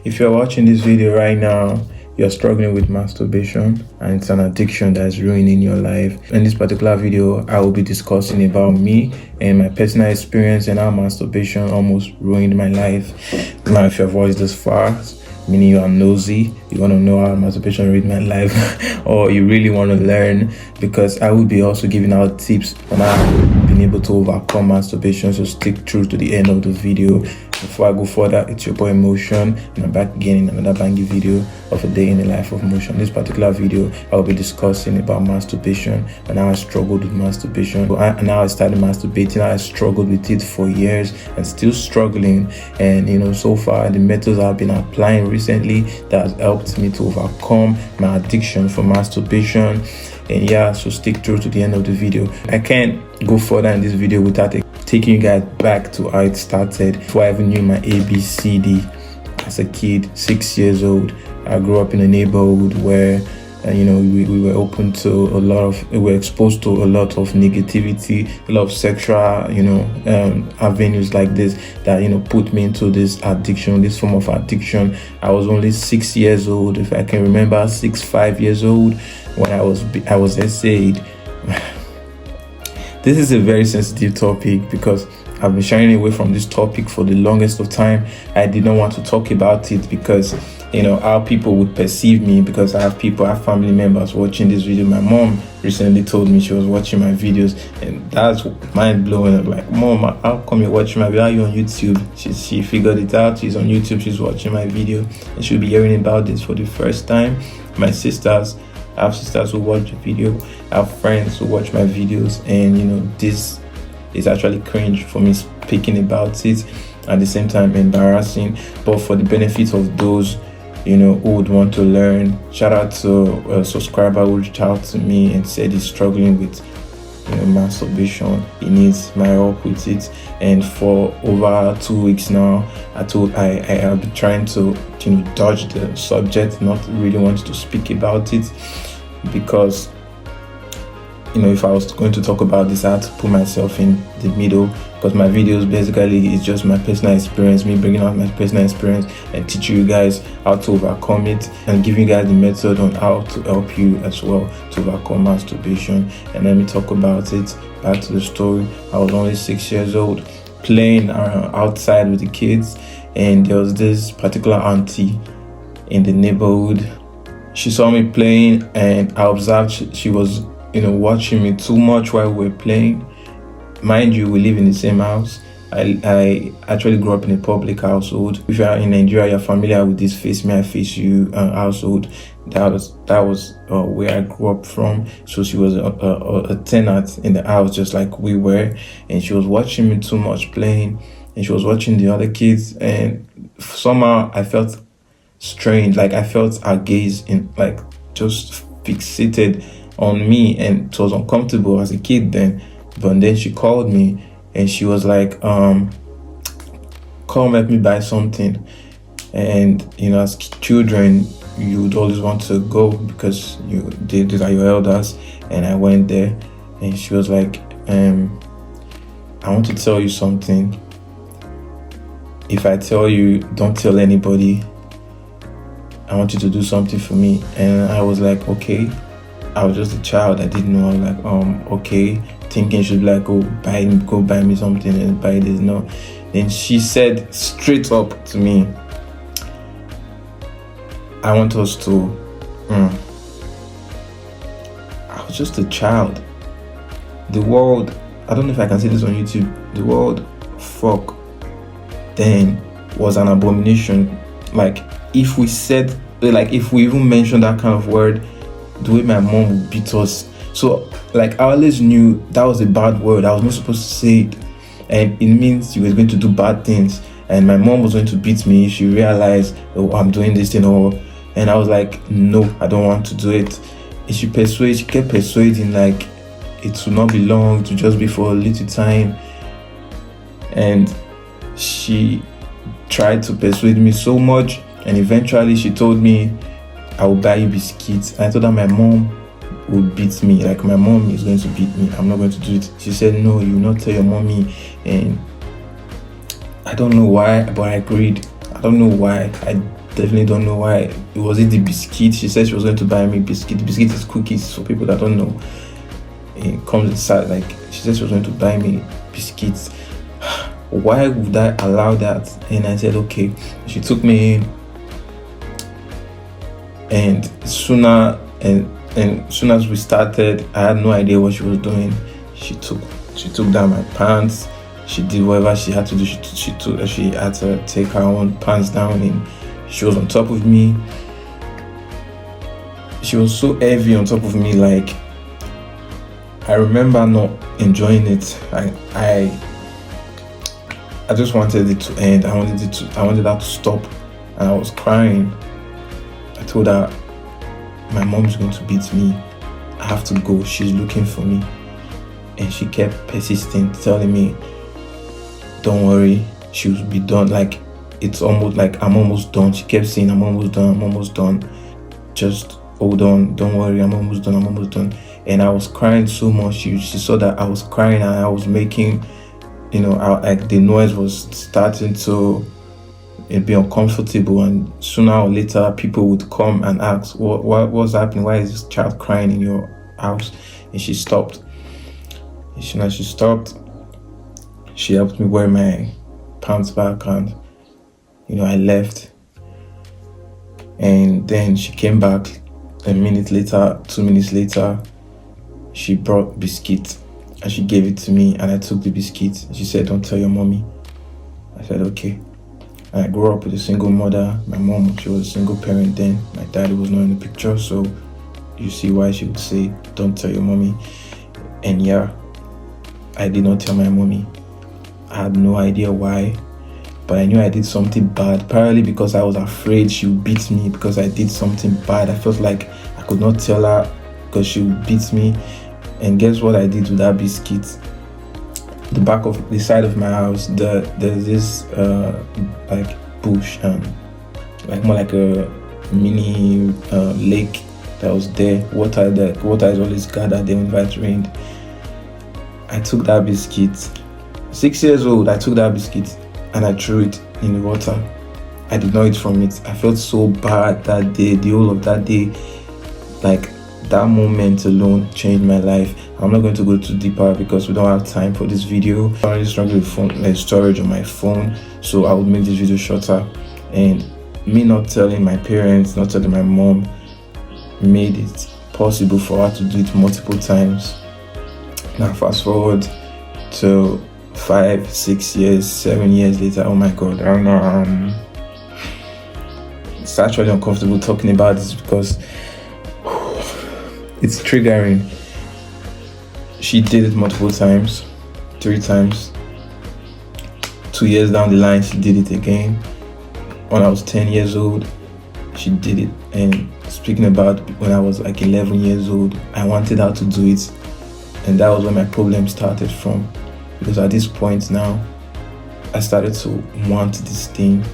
If you're watching this video right now, you're struggling with masturbation and it's an addiction that's ruining your life. In this particular video, I will be discussing about me and my personal experience and how masturbation almost ruined my life. Now, if you've watched this far, meaning you are nosy, you want to know how masturbation ruined my life, or you really want to learn, because I will be also giving out tips on how I've been able to overcome masturbation. So stick through to the end of the video. Before I go further, it's your boy Motion, and I'm back again in another banging video of a day in the life of Motion. In this particular video, I will be discussing about masturbation and how I struggled with masturbation, and how I started masturbating, how I struggled with it for years and still struggling. And so far the methods I've been applying recently that has helped me to overcome my addiction for masturbation. And yeah, so stick through to the end of the video. I can't go further in this video without taking you guys back to how it started. Before I even knew my ABCD as a kid, 6 years old, I grew up in a neighborhood where we were open to we were exposed to a lot of negativity, a lot of sexual avenues like this that put me into this addiction, this form of addiction. I was only 6 years old, if I can remember, 5 years old when I was essayed. This is a very sensitive topic because I've been shying away from this topic for the longest of time. I did not want to talk about it because how people would perceive me, because I have family members watching this video. My mom recently told me she was watching my videos, and that's mind blowing. I'm like, Mom, how come you're watching my video? Are you on YouTube? She figured it out. She's on YouTube, she's watching my video, and she'll be hearing about this for the first time. I have sisters who watch the video, I have friends who watch my videos, and this is actually cringe for me speaking about it, at the same time embarrassing, but for the benefit of those who would want to learn. Shout out to a subscriber who reached out to me and said he's struggling with masturbation. He needs my help with it, and for over 2 weeks now I have been trying to dodge the subject, not really want to speak about it, because if I was going to talk about this, I had to put myself in the middle, because my videos basically is just my personal experience, me bringing out my personal experience and teaching you guys how to overcome it, and giving you guys the method on how to help you as well to overcome masturbation. And let me talk about it. Back to the story. I was only 6 years old, playing outside with the kids, and there was this particular auntie in the neighborhood. She saw me playing, and I observed she was watching me too much while we were playing. Mind you, we live in the same house. I actually grew up in a public household. If you are in Nigeria, you're familiar with this face me, I face you household. That was where I grew up from. So she was a tenant in the house, just like we were, and she was watching me too much playing, and she was watching the other kids, and somehow I felt strange. Like I felt her gaze just fixated on me, and it was uncomfortable as a kid then. But then she called me and she was like, come help me buy something. And as children, you would always want to go because these are your elders. And I went there, and she was like, I want to tell you something. If I tell you, don't tell anybody. I want you to do something for me. And I was like, okay. I was just a child. I didn't know. I was like, okay, thinking she'd be like, go buy me something and buy this. No. Then she said straight up to me, I want us to. I was just a child. The world, I don't know if I can say this on YouTube. The word fuck then was an abomination. Like if we even mentioned that kind of word, the way my mom would beat us. So I always knew that was a bad word. I was not supposed to say it, and it means you were going to do bad things, and my mom was going to beat me if she realized, oh, I'm doing this and I was like, no, I don't want to do it. And she kept persuading, like it will not be long, to just be for a little time. And she tried to persuade me so much, and eventually she told me, I will buy you biscuits. I thought that my mom would beat me, like my mom is going to beat me, I'm not going to do it. She said, no, you will not tell your mommy. And I don't know why, but I agreed. I don't know why. I definitely don't know why. Was it the biscuit? She said she was going to buy me biscuit. The biscuit is cookies, for people that don't know. It comes inside, like, she said she was going to buy me biscuits. Why would I allow that? And I said, okay. She took me in, and soon as we started, I had no idea what she was doing. She took down my pants. She did whatever she had to do. She had to take her own pants down, and she was on top of me. She was so heavy on top of me, like, I remember not enjoying it. I just wanted it to end. I wanted that to stop, and I was crying. I told her, my mom's going to beat me. I have to go. She's looking for me. And she kept persisting, telling me, don't worry, she will be done. Like, it's almost like I'm almost done. She kept saying, I'm almost done. Just hold on, don't worry, I'm almost done. And I was crying so much. She saw that I was crying, and I was making, like, the noise was starting to be uncomfortable. And sooner or later, people would come and ask, what's happening? Why is this child crying in your house? And she stopped. She stopped. She helped me wear my pants back, and I left. And then she came back a minute later, 2 minutes later. She brought biscuit, and she gave it to me, and I took the biscuit. She said, don't tell your mommy. I said, okay. And I grew up with a single mother. My mom, she was a single parent then. My dad was not in the picture, so you see why she would say, don't tell your mommy. And yeah, I did not tell my mommy. I had no idea why, but I knew I did something bad, probably because I was afraid she would beat me because I did something bad. I felt like I could not tell her because she would beat me. And guess what I did with that biscuit? The back of the side of my house, there's this like bush, and like more like a mini lake that was there. Water is always gathered there whenever it rained. I took that biscuit. 6 years old, I took that biscuit and I threw it in the water. I did not eat from it. I felt so bad that day. The whole of that day, like, that moment alone changed my life. I'm not going to go too deeper because we don't have time for this video. I'm already struggling with storage on my phone, so I will make this video shorter. And me not telling my parents, not telling my mom, made it possible for her to do it multiple times. Now fast forward to 5, 6 years, 7 years later. Oh my god, I don't know. It's actually uncomfortable talking about this because it's triggering. She did it multiple times, 3 times. 2 years down the line, she did it again. When I was 10 years old, she did it. And speaking about when I was like 11 years old, I wanted her to do it. And that was where my problem started from. Because at this point now, I started to want this thing.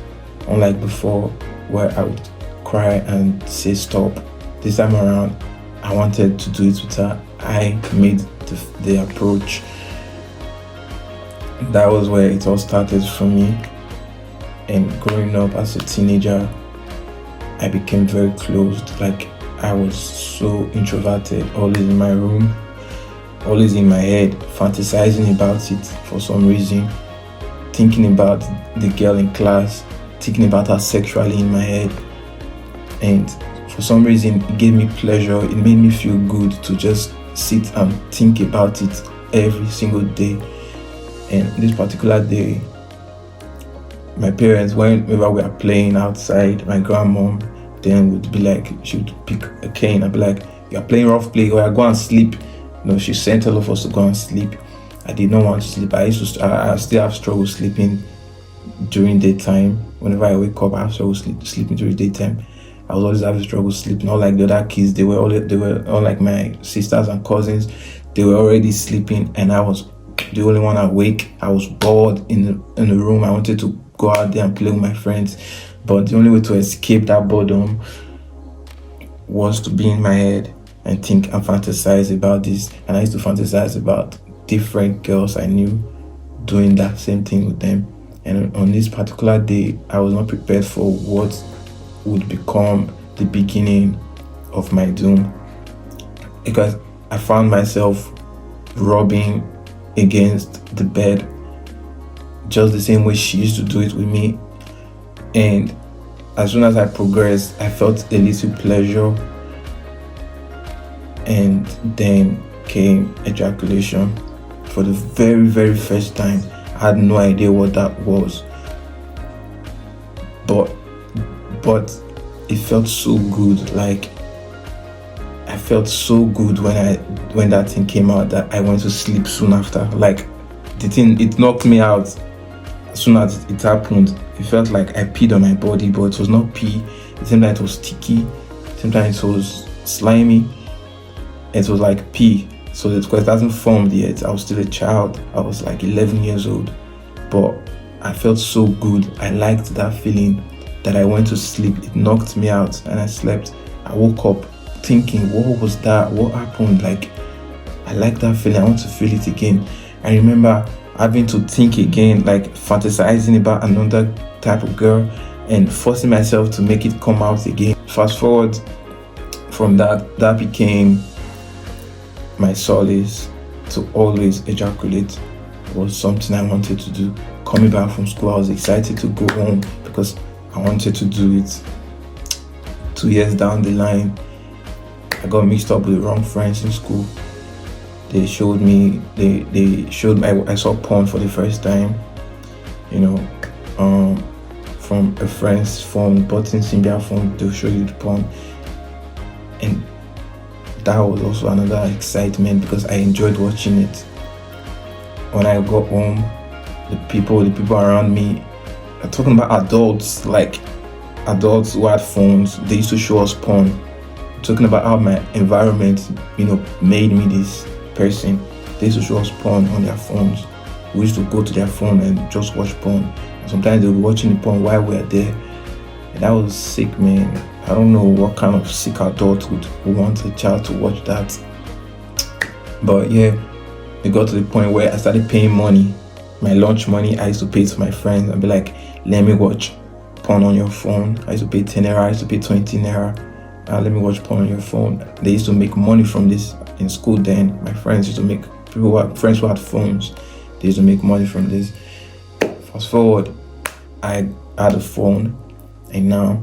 Unlike before, where I would cry and say stop. This time around, I wanted to do it with her. I made the approach. That was where it all started for me. And growing up as a teenager, I became very closed. Like, I was so introverted, always in my room, always in my head, fantasizing about it for some reason, thinking about the girl in class, thinking about her sexually in my head. And for some reason, it gave me pleasure. It made me feel good to just sit and think about it every single day. And this particular day, my parents, whenever we are playing outside, my grandmom then would be like, she would pick a cane and be like, you're playing rough play, or go and sleep. She sent all of us to go and sleep. I did not want to sleep. I still have trouble sleeping during daytime. Whenever I wake up, I have trouble sleeping during daytime. I was always having trouble sleeping. Not like the other kids. They were all like my sisters and cousins. They were already sleeping, and I was the only one awake. I was bored in the room. I wanted to go out there and play with my friends, but the only way to escape that boredom was to be in my head and think and fantasize about this. And I used to fantasize about different girls I knew doing that same thing with them. And on this particular day, I was not prepared for what would become the beginning of my doom, because I found myself rubbing against the bed just the same way she used to do it with me. And as soon as I progressed, I felt a little pleasure, and then came ejaculation for the very, very first time. I had no idea what that was, but it felt so good. Like, I felt so good when that thing came out that I went to sleep soon after. Like, the thing, it knocked me out as soon as it happened. It felt like I peed on my body, but it was not pee. At the same time, it was sticky. At the same time, it was slimy. It was like pee. So because it hasn't formed yet, I was still a child. I was like 11 years old. But I felt so good. I liked that feeling that I went to sleep. It knocked me out and I slept. I woke up thinking, what was that? What happened? Like, I like that feeling. I want to feel it again. I remember having to think again, like fantasizing about another type of girl and forcing myself to make it come out again. Fast forward from that became my solace. To always ejaculate was something I wanted to do. Coming back from school, I was excited to go home because I wanted to do it. 2 years down the line, I got mixed up with the wrong friends in school. They showed me, I saw porn for the first time, from a friend's phone, button Symbian phone, they'll show you the porn. And that was also another excitement because I enjoyed watching it. When I got home, the people around me, I'm talking about adults, like adults who had phones, they used to show us porn. I'm talking about how my environment, made me this person. They used to show us porn on their phones. We used to go to their phone and just watch porn. And sometimes they were watching the porn while we were there. And that was sick, man. I don't know what kind of sick adult would want a child to watch that. But yeah, it got to the point where I started paying money. My lunch money, I used to pay to my friends and be like, let me watch porn on your phone. I used to pay 10 naira, I used to pay 20 naira. Let me watch porn on your phone. They used to make money from this in school then. My friends used to make, friends who had phones, they used to make money from this. Fast forward, I had a phone, and now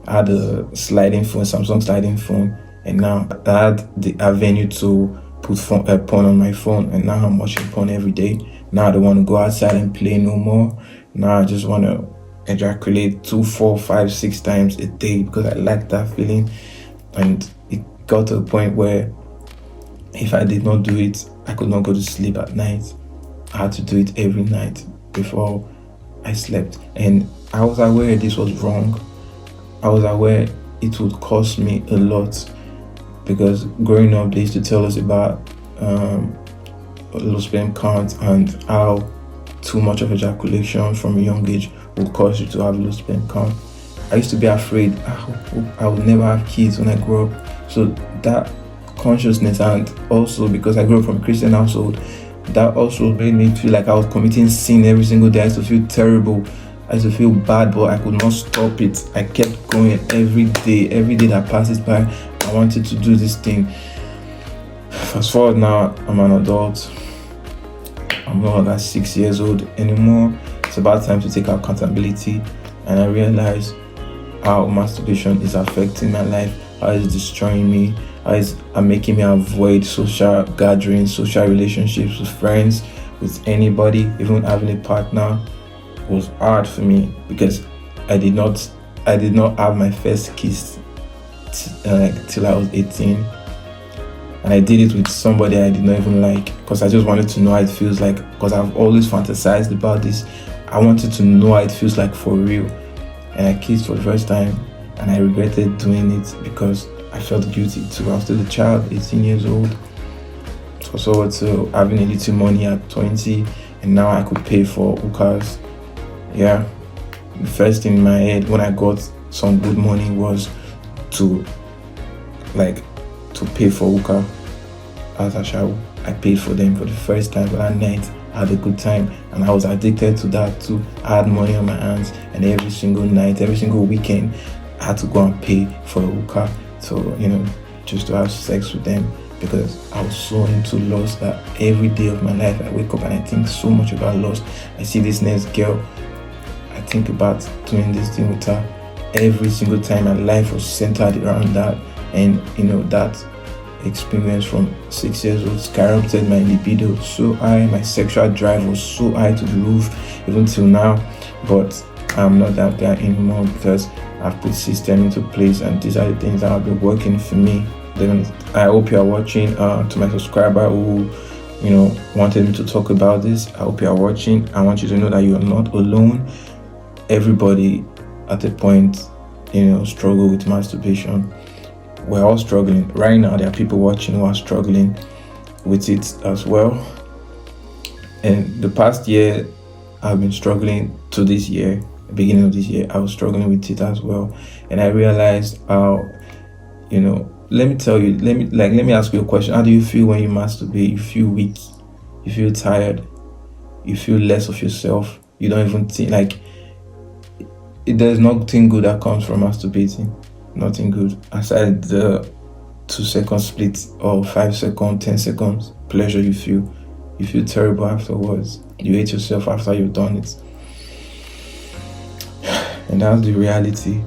I had a sliding phone, Samsung sliding phone, and now I had the avenue to put porn on my phone, and now I'm watching porn every day. Now I don't want to go outside and play no more. Now I just want to ejaculate 2, 4, 5, 6 times a day because I like that feeling. And it got to a point where if I did not do it, I could not go to sleep at night. I had to do it every night before I slept. And I was aware this was wrong. I was aware it would cost me a lot because growing up, they used to tell us about low sperm count and how too much of ejaculation from a young age will cause you to have low sperm count. I used to be afraid I would never have kids when I grow up. So that consciousness, and also because I grew up from a Christian household, that also made me feel like I was committing sin every single day. I used to feel terrible. I used to feel bad, but I could not stop it. I kept going every day that passes by. I wanted to do this thing. Fast forward now, I'm an adult. I'm no longer 6 years old anymore. It's about time to take accountability, and I realized how masturbation is affecting my life, how it's destroying me, how it's making me avoid social gatherings, social relationships with friends, with anybody, even having a partner was hard for me because I did not have my first kiss till I was 18. And I did it with somebody I did not even like because I just wanted to know how it feels like, because I've always fantasized about this. I wanted to know how it feels like for real. And I kissed for the first time and I regretted doing it because I felt guilty too. I was still a child, 18 years old. So to having a little money at 20, and now I could pay for hookahs. Yeah, the first thing in my head when I got some good money was to pay for hookah. As I paid for them for the first time that night. I had a good time and I was addicted to that too. I had money on my hands, and every single night, every single weekend, I had to go and pay for a hooker to, just to have sex with them, because I was so into lust that every day of my life I wake up and I think so much about lust. I see this next girl, I think about doing this thing with her. Every single time my life was centered around that. And that experience from 6 years old skyrocketed my libido so high. My sexual drive was so high to the roof, even till now. But I'm not that guy anymore, because I've put system into place, and these are the things that have been working for me. Then I hope you are watching. To my subscriber who wanted me to talk about this, I hope you are watching. I want you to know that you are not alone. Everybody at a point struggle with masturbation. We're all struggling right now. There are people watching who are struggling with it as well. And the past year I've been struggling to this year. Beginning of this year I was struggling with it as well. And I realized how let me ask you a question. How do you feel when you masturbate? You feel weak, you feel tired, you feel less of yourself. You don't even think there's nothing good that comes from masturbating. Nothing good aside the 2-second split or 5-second, 10 seconds pleasure you feel. You feel terrible afterwards. You hate yourself after you've done it. And that's the reality.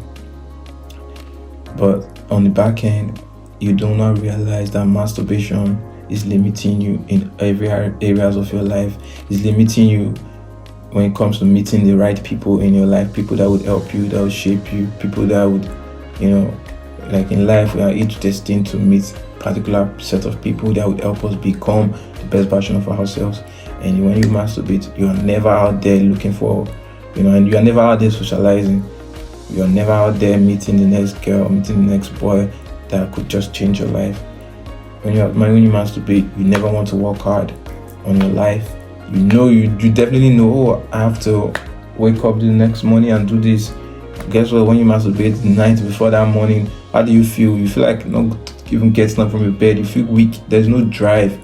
But on the back end, you do not realize that masturbation is limiting you in every areas of your life. It's limiting you when it comes to meeting the right people in your life, people that would help you, that would shape you, people that would, like in life, we are each destined to meet a particular set of people that would help us become the best version of ourselves. And when you masturbate, you are never out there looking for, and you are never out there socializing. You are never out there meeting the next girl, meeting the next boy that could just change your life. When you masturbate, you never want to work hard on your life. You definitely know, oh, I have to wake up the next morning and do this. Guess what? When you masturbate the night before that morning, how do you feel? You feel like not even getting up from your bed. You feel weak. There's no drive.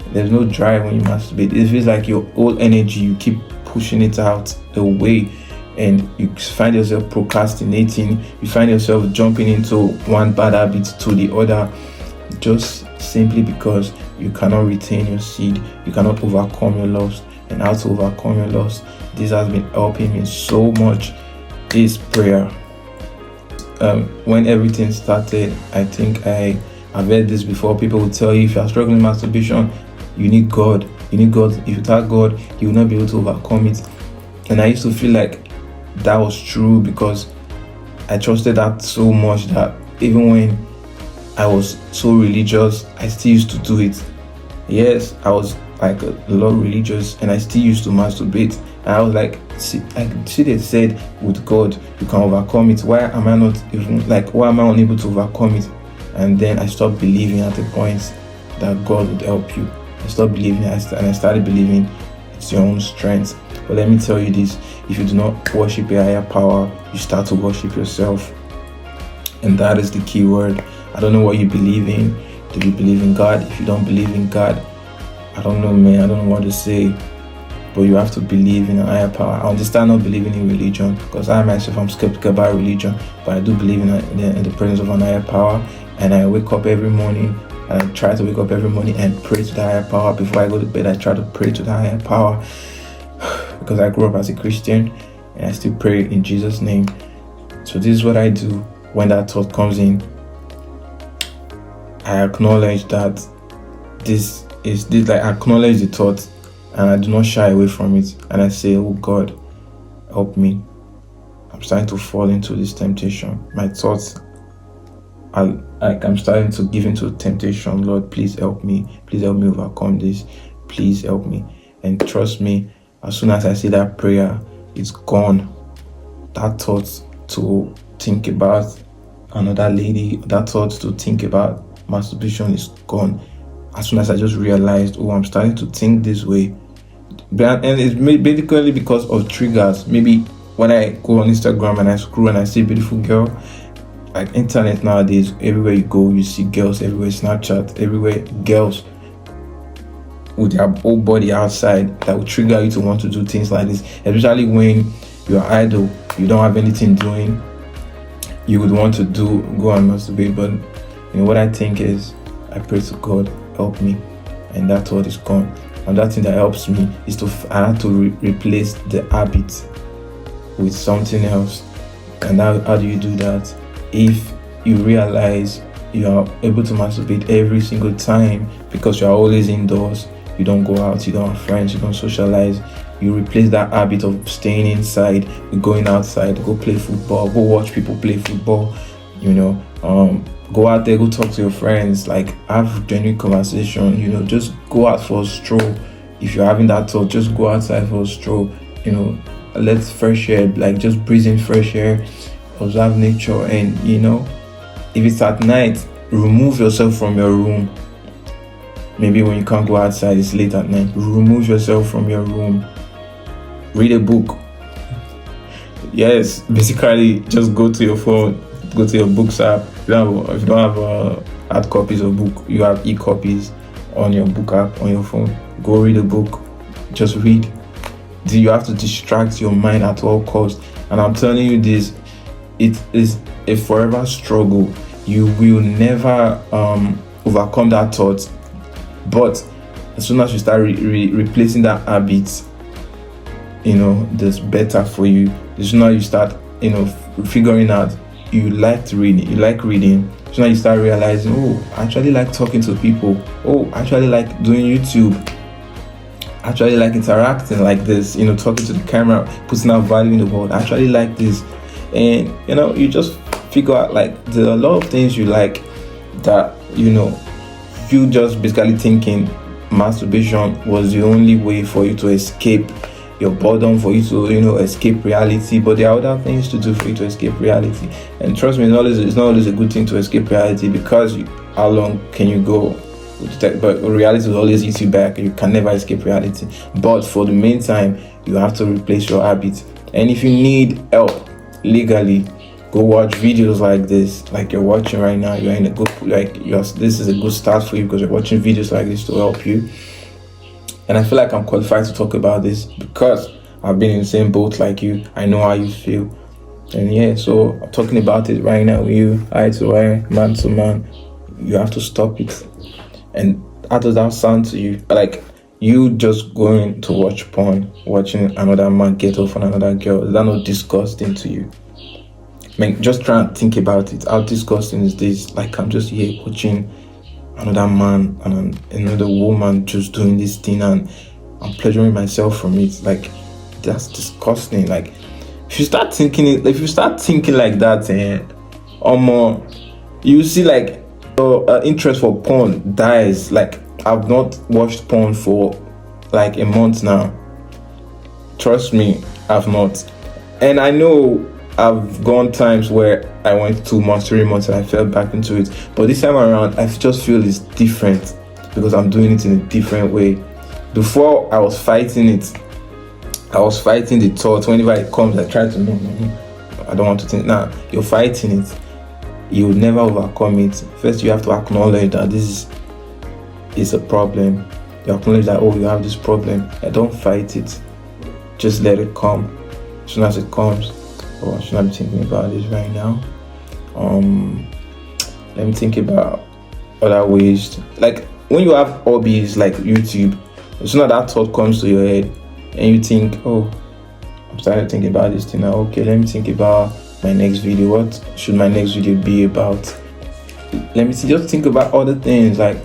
There's no drive when you masturbate. It feels like your whole energy, you keep pushing it out away, and you find yourself procrastinating. You find yourself jumping into one bad habit to the other, just simply because you cannot retain your seed. You cannot overcome your lust. And how to overcome your lust, this has been helping me so much, is prayer. When everything started, I think I've heard this before. People will tell you, if you are struggling with masturbation, you need God. You need God. If without God, you will not be able to overcome it. And I used to feel like that was true, because I trusted that so much that even when I was so religious, I still used to do it. Yes, I was like a lot religious, and I still used to masturbate. And I was like, see, they said with God you can overcome it. Why am I unable to overcome it? And then I stopped believing at the point that God would help you. I stopped believing, and I started believing it's your own strength. But let me tell you this: if you do not worship a higher power, you start to worship yourself. And that is the key word. I don't know what you believe in. Do you believe in God? If you don't believe in God, I don't know, man. I don't know what to say. But you have to believe in a higher power. I understand not believing in religion, because I myself, I'm skeptical about religion. But I do believe in the presence of an higher power. And I wake up every morning, and I try to wake up every morning and pray to the higher power. Before I go to bed, I try to pray to the higher power, because I grew up as a Christian, and I still pray in Jesus' name. So this is what I do when that thought comes in. I acknowledge that I acknowledge the thought, and I do not shy away from it. And I say, oh God, help me. I'm starting to fall into this temptation. My thoughts, I'm starting to give into temptation. Lord, please help me. Please help me overcome this. Please help me. And trust me, as soon as I say that prayer, it's gone. That thought to think about another lady, that thought to think about masturbation is gone. As soon as I just realized, oh, I'm starting to think this way. And it's basically because of triggers. Maybe when I go on Instagram and I scroll and I see a beautiful girl, like internet nowadays, everywhere you go, you see girls everywhere, Snapchat, everywhere, girls with their whole body outside, that will trigger you to want to do things like this. Especially when you're idle, you don't have anything doing, you would want to go and masturbate. But what I think is, I pray to God, help me, and that thought is gone. And that thing that helps me is I have to replace the habit with something else. And how do you do that? If you realize you are able to masturbate every single time because you are always indoors, you don't go out, you don't have friends, you don't socialize, you replace that habit of staying inside with going outside, go play football, go watch people play football, go out there, go talk to your friends, like have genuine conversation, just go out for a stroll. If you're having that thought, just go outside for a stroll, let fresh air, like just breathe in fresh air, observe nature. And if it's at night, remove yourself from your room. Maybe when you can't go outside, it's late at night, remove yourself from your room, read a book. Yes, basically just go to your phone, go to your books app. If you don't have hard copies of book, you have e-copies on your book app on your phone. Go read a book, just read. You have to distract your mind at all costs. And I'm telling you this, it is a forever struggle. You will never overcome that thought. But as soon as you start replacing that habit, that's better for you. As soon as you start, figuring out you like reading. So now you start realizing, I actually like talking to people. I actually like doing YouTube. I actually like interacting like this, talking to the camera, putting out value in the world. I actually like this. And, you just figure out, like, there are a lot of things you like that, you just basically thinking masturbation was the only way for you to escape your boredom, for you to escape reality. But there are other things to do for you to escape reality. And trust me, it's not always a good thing to escape reality, because how long can you go? But reality will always eat you back. You can never escape reality. But for the meantime, you have to replace your habits. And if you need help legally, go watch videos like this, like you're watching right now. You're in a good, this is a good start for you, because you're watching videos like this to help you. And I feel like I'm qualified to talk about this because I've been in the same boat like you. I know how you feel. And so I'm talking about it right now with you, eye to eye, man to man. You have to stop it. And how does that sound to you? Like you just going to watch porn, watching another man get off on another girl. Is that not disgusting to you? Just try and think about it. How disgusting is this? Like, I'm just here watching another man and another woman just doing this thing, and I'm pleasuring myself from it. Like, that's disgusting. Like, if you start thinking like that, you see, like, your interest for porn dies. Like, I've not watched porn for like a month now. Trust me, I've not. And I know I've gone times where I went 2 months, 3 months, and I fell back into it. But this time around, I just feel it's different because I'm doing it in a different way. Before, I was fighting it. I was fighting the thought. Whenever it comes, I try to I don't want to think. Nah, you're fighting it. You will never overcome it. First, you have to acknowledge that this is a problem. You acknowledge that, you have this problem. Don't fight it. Just let it come. As soon as it comes, I should not be thinking about this right now. Let me think about other ways. Like when you have hobbies like YouTube, as soon as that thought comes to your head and you think, I'm starting to think about this thing now. Okay, let me think about my next video. What should my next video be about? Let me just think about other things. Like,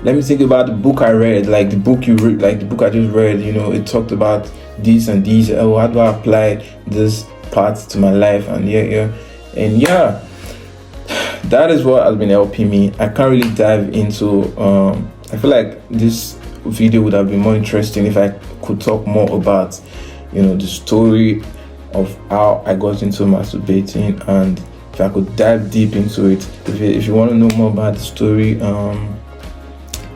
let me think about the book I read, like the book you read, like the book I just read. It talked about this and this. How do I apply this part to my life? And that is what has been helping me. I can't really dive into. I feel like this video would have been more interesting if I could talk more about, the story of how I got into masturbating, and if I could dive deep into it. If you want to know more about the story,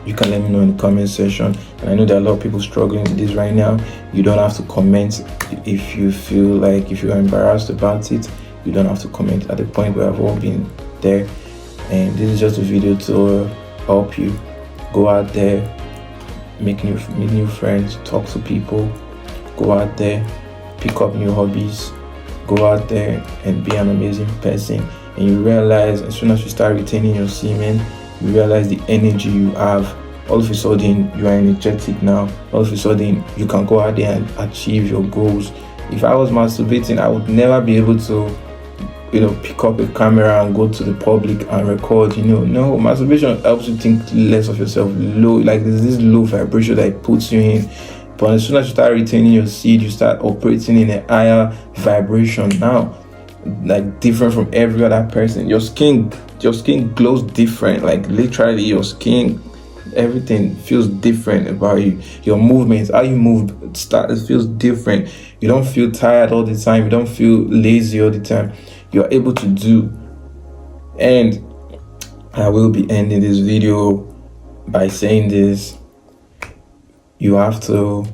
you can let me know in the comment section. And I know there are a lot of people struggling with this right now. You don't have to comment if you feel like, if you're embarrassed about it. You don't have to comment. At the point where I've all been there, and this is just a video to help you go out there, meet new friends, talk to people, go out there, pick up new hobbies, go out there and be an amazing person. and you realize as soon as you start retaining your semen, you realize the energy you have. All of a sudden you are energetic now. All of a sudden you can go out there and achieve your goals. If I was masturbating, I would never be able to, pick up a camera and go to the public and record. No, masturbation helps you think less of yourself. Low, like there's this low vibration that it puts you in. But as soon as you start retaining your seed, you start operating in a higher vibration now, like different from every other person. Your skin glows different. Like literally, your skin, everything feels different about you. Your movements, how you move, it feels different. You don't feel tired all the time. You don't feel lazy all the time. You're able to do. And I will be ending this video by saying this: you have to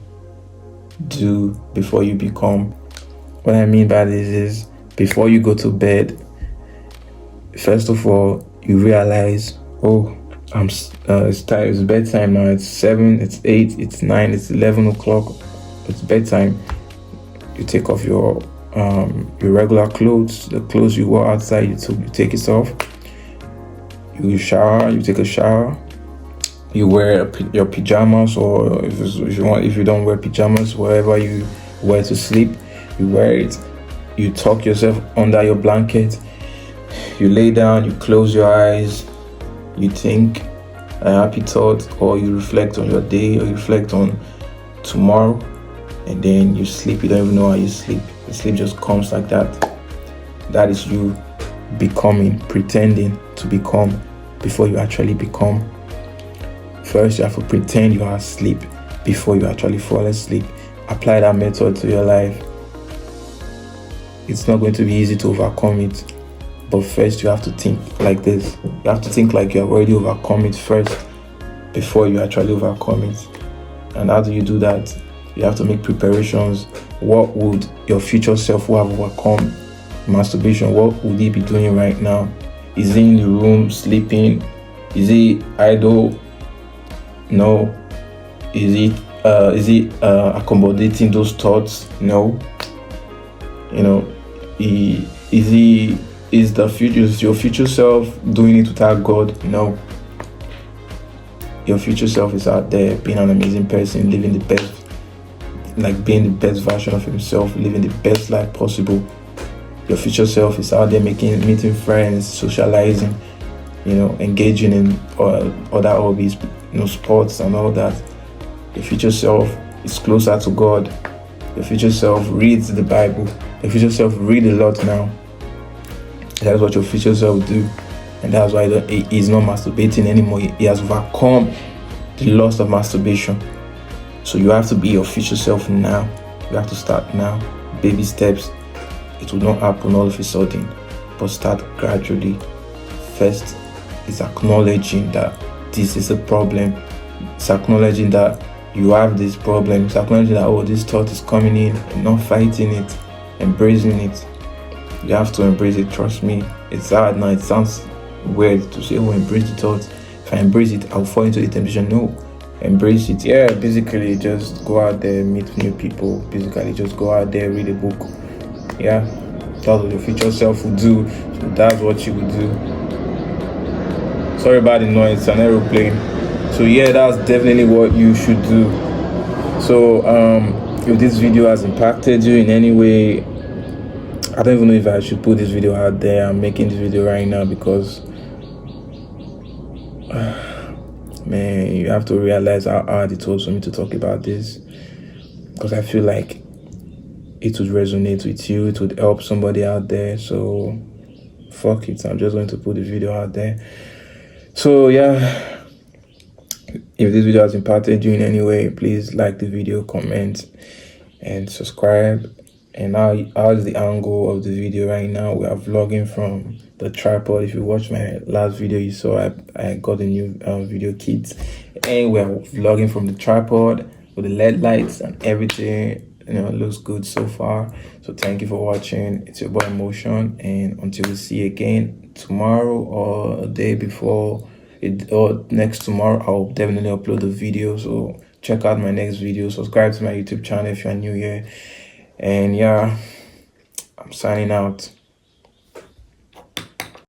do before you become. What I mean by this is, before you go to bed, first of all, you realize, oh, it's time, it's bedtime now. It's 7, it's 8, it's 9, it's 11 o'clock. It's bedtime. You take off your regular clothes, the clothes you wore outside. You take it off. You shower. You take a shower. You wear your pajamas, or if you don't wear pajamas, whatever you wear to sleep, you wear it. You tuck yourself under your blanket. You lay down. You close your eyes. You think a happy thought, or you reflect on your day, or you reflect on tomorrow, and then you sleep. You don't even know how you sleep. The sleep just comes like that. That is you becoming, pretending to become before you actually become. First, you have to pretend you are asleep before you actually fall asleep. Apply that method to your life. It's not going to be easy to overcome it, but first you have to think like this. You have to think like you have already overcome it first before you actually overcome it. And how do you do that? You have to make preparations. What would your future self who have overcome masturbation, what would he be doing right now? Is he in the room sleeping? Is he idle? No. Is he accommodating those thoughts? No. Is your future self doing it without God? No. Your future self is out there being an amazing person, living the best, like being the best version of himself, living the best life possible. Your future self is out there meeting friends, socializing, engaging in other hobbies, sports and all that. Your future self is closer to God. Your future self reads the Bible. Your future self read a lot now. That's what your future self do. And that's why he's not masturbating anymore. He has overcome the lust of masturbation. So you have to be your future self now. You have to start now. Baby steps. It will not happen all of a sudden, but start gradually. First, it's acknowledging that this is a problem. It's acknowledging that you have this problem. It's acknowledging that, this thought is coming in, and not fighting it, embracing it. You have to embrace it, trust me. It's hard now. It sounds weird to say, embrace the thought. If I embrace it, I'll fall into the temptation. No, embrace it. Yeah, basically just go out there, meet new people. Basically just go out there, read a book. Yeah, that's what your future self will do. So that's what you will do. Sorry about the noise, it's an aeroplane. So yeah, that's definitely what you should do. So if this video has impacted you in any way, I don't even know if I should put this video out there. I'm making this video right now because man, you have to realize how hard it was for me to talk about this, because I feel like it would resonate with you, it would help somebody out there. So fuck it, I'm just going to put the video out there. So yeah, if this video has impacted you in any way, please like the video, comment and subscribe. And how is the angle of the video right now? We are vlogging from the tripod. If you watched my last video, you saw I got a new video kit, and we are vlogging from the tripod with the LED lights and everything. It looks good so far. So thank you for watching. It's your boy Motion, and until we see you again tomorrow or a day before it, or next tomorrow, I'll definitely upload the video. So check out my next video. Subscribe to my YouTube channel if you're new here. And yeah, I'm signing out.